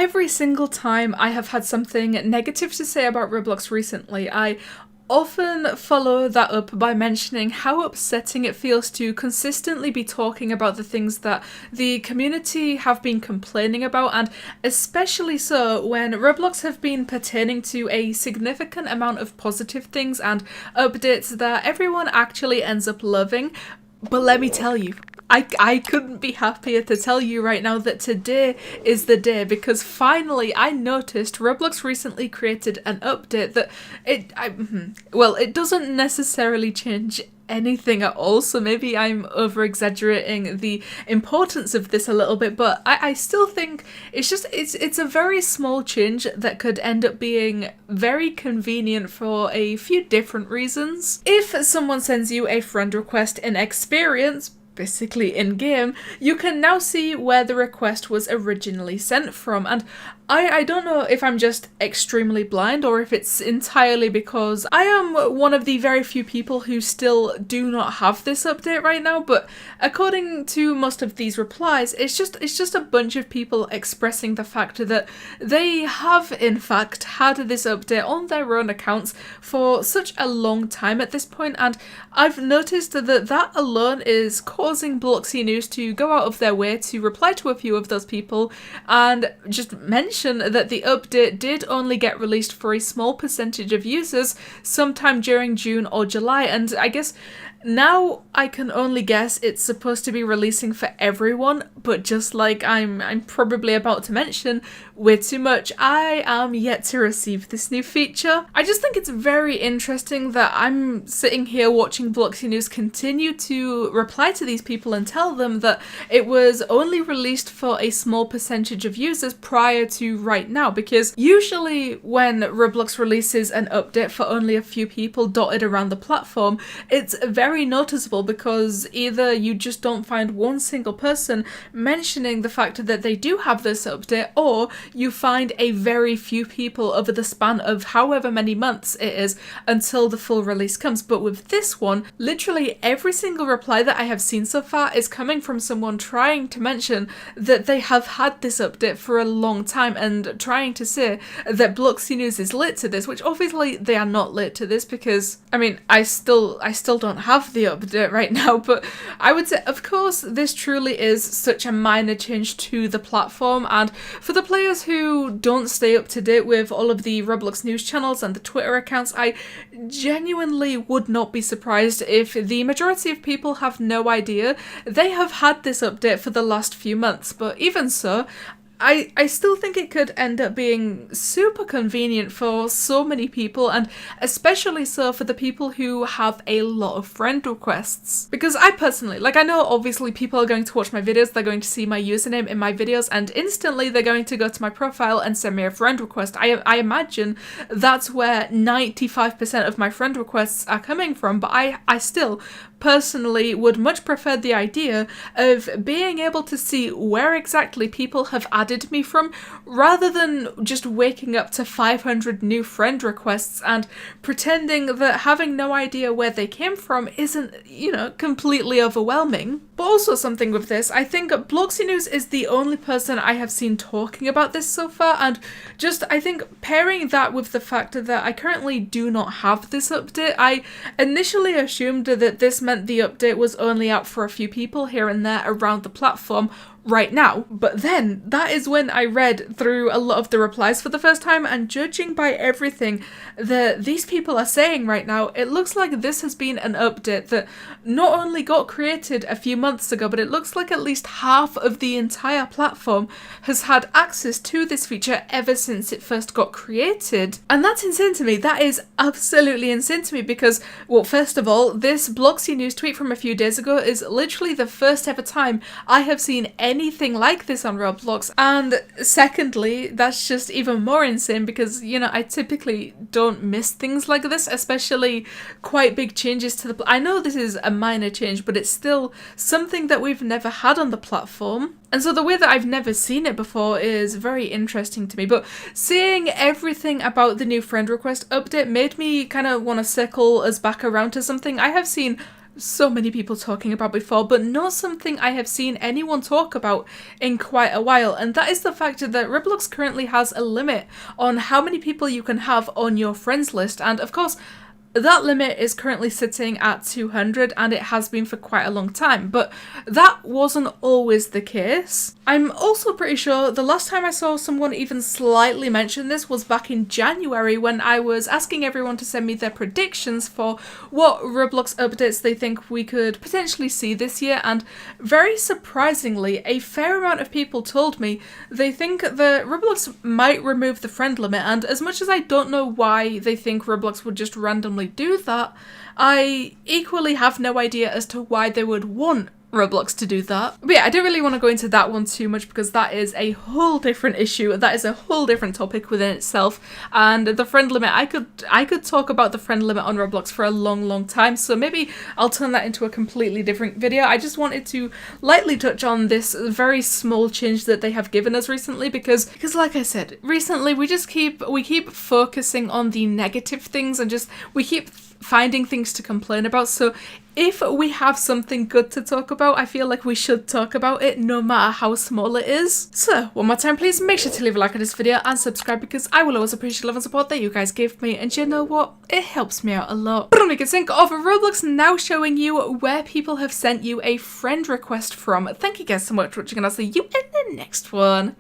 Every single time I have had something negative to say about Roblox recently, I often follow that up by mentioning how upsetting it feels to consistently be talking about the things that the community have been complaining about, and especially so when Roblox have been pertaining to a significant amount of positive things and updates that everyone actually ends up loving. But let me tell you, I couldn't be happier to tell you right now that today is the day, because finally I noticed Roblox recently created an update that it doesn't necessarily change anything at all, so maybe I'm over exaggerating the importance of this a little bit, but I still think it's a very small change that could end up being very convenient for a few different reasons. If someone sends you a friend request in Experience, basically in-game, you can now see where the request was originally sent from, and I don't know if I'm just extremely blind or if it's entirely because I am one of the very few people who still do not have this update right now, but according to most of these replies, it's just a bunch of people expressing the fact that they have in fact had this update on their own accounts for such a long time at this point, and I've noticed that alone is causing Bloxy News to go out of their way to reply to a few of those people and just mention that the update did only get released for a small percentage of users sometime during June or July, and I guess now I can only guess it's supposed to be releasing for everyone, but just like I'm probably about to mention way too much, I am yet to receive this new feature. I just think it's very interesting that I'm sitting here watching Bloxy News continue to reply to these people and tell them that it was only released for a small percentage of users prior to right now, because usually when Roblox releases an update for only a few people dotted around the platform, it's very noticeable because either you just don't find one single person mentioning the fact that they do have this update, or you find a very few people over the span of however many months it is until the full release comes. But with this one, literally every single reply that I have seen so far is coming from someone trying to mention that they have had this update for a long time and trying to say that Bloxy News is late to this, which obviously they are not late to this, because I mean I still don't have the update right now, but I would say of course this truly is such a minor change to the platform, and for the players who don't stay up to date with all of the Roblox news channels and the Twitter accounts, I genuinely would not be surprised if the majority of people have no idea they have had this update for the last few months. But even so, I still think it could end up being super convenient for so many people, and especially so for the people who have a lot of friend requests. Because I personally, I know obviously people are going to watch my videos, they're going to see my username in my videos, and instantly they're going to go to my profile and send me a friend request. I imagine that's where 95% of my friend requests are coming from, but I still personally would much prefer the idea of being able to see where exactly people have added me from, rather than just waking up to 500 new friend requests and pretending that having no idea where they came from isn't, completely overwhelming. But also something with this, I think Bloxy News is the only person I have seen talking about this so far, and just I think pairing that with the fact that I currently do not have this update, I initially assumed that this meant the update was only out for a few people here and there around the platform right now. But then that is when I read through a lot of the replies for the first time, and judging by everything that these people are saying right now, it looks like this has been an update that not only got created a few months ago, but it looks like at least half of the entire platform has had access to this feature ever since it first got created. And that's insane to me. That is absolutely insane to me because, well, first of all, this Bloxy News tweet from a few days ago is literally the first ever time I have seen anything like this on Roblox, and secondly, that's just even more insane because, I typically don't miss things like this, especially quite big changes to the I know this is a minor change, but it's still something that we've never had on the platform. And so the way that I've never seen it before is very interesting to me. But seeing everything about the new friend request update made me kind of want to circle us back around to something I have seen so many people talking about before, but not something I have seen anyone talk about in quite a while, and that is the fact that Roblox currently has a limit on how many people you can have on your friends list, and of course, that limit is currently sitting at 200 and it has been for quite a long time, but that wasn't always the case. I'm also pretty sure the last time I saw someone even slightly mention this was back in January when I was asking everyone to send me their predictions for what Roblox updates they think we could potentially see this year, and very surprisingly, a fair amount of people told me they think that Roblox might remove the friend limit, and as much as I don't know why they think Roblox would just randomly do that, I equally have no idea as to why they would want Roblox to do that. But yeah, I don't really want to go into that one too much because that is a whole different issue. That is a whole different topic within itself. And the friend limit, I could talk about the friend limit on Roblox for a long time. So maybe I'll turn that into a completely different video. I just wanted to lightly touch on this very small change that they have given us recently because like I said, recently we keep focusing on the negative things and we keep finding things to complain about. So if we have something good to talk about, I feel like we should talk about it no matter how small it is. So one more time, please make sure to leave a like on this video and subscribe because I will always appreciate love and support that you guys give me, and you know what? It helps me out a lot. But we can think of Roblox now showing you where people have sent you a friend request from. Thank you guys so much for watching and I'll see you in the next one.